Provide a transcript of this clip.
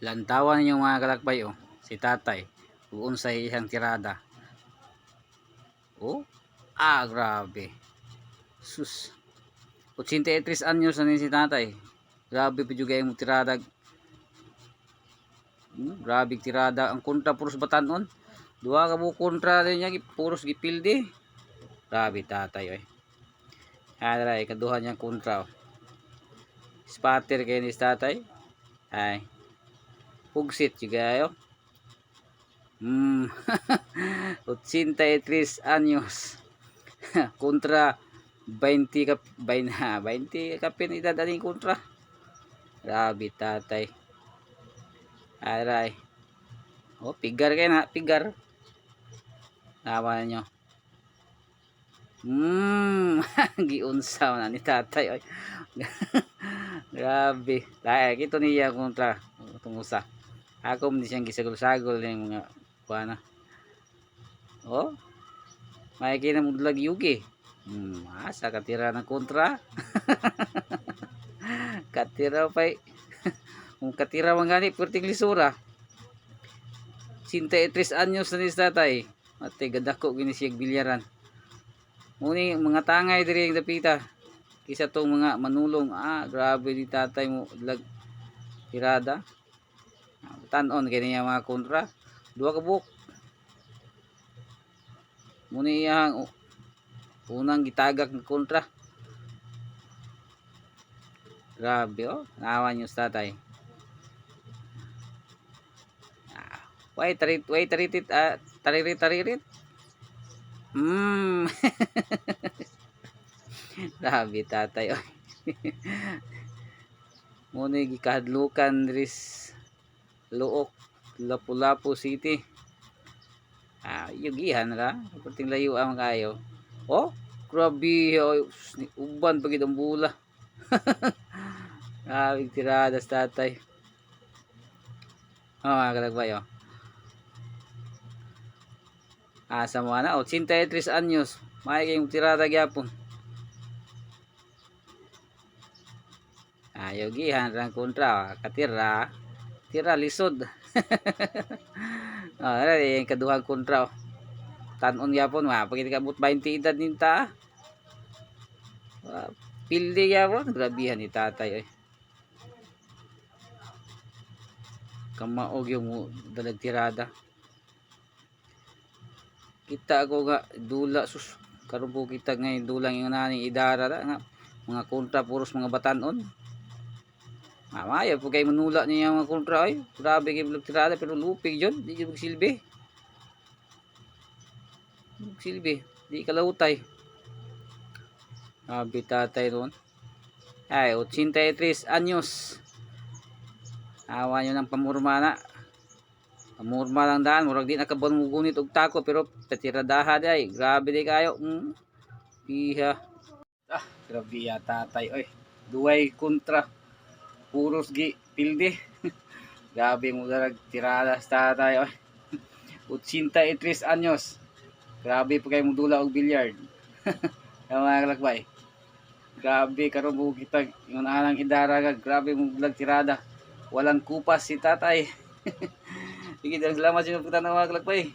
Lantawan ninyo mga kalakbay, oh. Si tatay uon sa iyang tirada. Oh, grabe. Sus, 83 anyos na ni si tatay. Grabe pa juga yung tirada. Grabe tirada ang kontra puros batanon. Duha ka mo kontra din niya puros gipildi. Grabe tatay oy. Hadra ikaduha niyang kontra. Oh. Spatter kay ni tatay. Ay. Pugsit juga ayo. 83 anyos. Kontra 20 ka 20 kapin edad aning kontra. Grabe tatay. Aray. Oh, pigar kay na, pigar. Nawa nyo. Giunsa na ni tatay oy. Grabe. Dai kito niya kontra tungusa. Ako man siyang gisagol-sagol ning mga kuana. Oh. May kinamudlag yugi. Asa katira ng kontra. Katira pay. Kung katira man gani perting lisura. 83 anyos na ni tatay. Ate gadako gini siya bilyaran. Muni mga tangay diri ang dapita. Kisa tong mga manulong. Grabe ni tatay mo lag tirada. Tanon kini mga kontra. Duha ka buok. Muni yang unang gitagak ng kontra. Grabe oh. Nawa niyo sa tatay. Taririt, taririt. Grabe tatay oh. Muna gikahadlukan dris Luok, Lapu-Lapu City. Yugihan ra, perting layo ang kayo. Oh, grabe oh, uban pagid ang bula. Tirada sa tatay. Mga kalagbayo. Sa mga na, 83 anyos. May kayong tirada gyapon. Yogihan rang kontra. Katira. Tira lisod. Yung kaduhang kontra. Tanon gyapon. Pagkita kabut 20 edad ninta. Pildi gyapon. Grabihan ni tatay. Kamaog yung dalag tirada. Kita ako nga dula sus karon po kita ngayon dulang yung naning idara nga mga kontra puros mga batanon. Maya po kay manula niya mga kontra ay grabe kay bulag tirada pero lupig yon di jud silbi. Silbi di kalawtay. Tatay ron. 83 anyos. Awa nyo ng pamurma na. Pamurma lang daan. Murag di nakabon mo gunit og tako. Pero patiradaha day. Grabe di kayo. Piha. Grabe ya tatay. Oy. Duway kontra. Puros gi pildi. Grabe mo darag tirada sa tatay. Oy. 83 anyos. Grabe pa kayo mudula og bilyard. Mga kalakbay. Grabe karon mo kita. Yung anang idara. Grabe mo bulag tirada. Walang kupas si tatay. Sige, salamat sa pagtanaw mga kalakbay.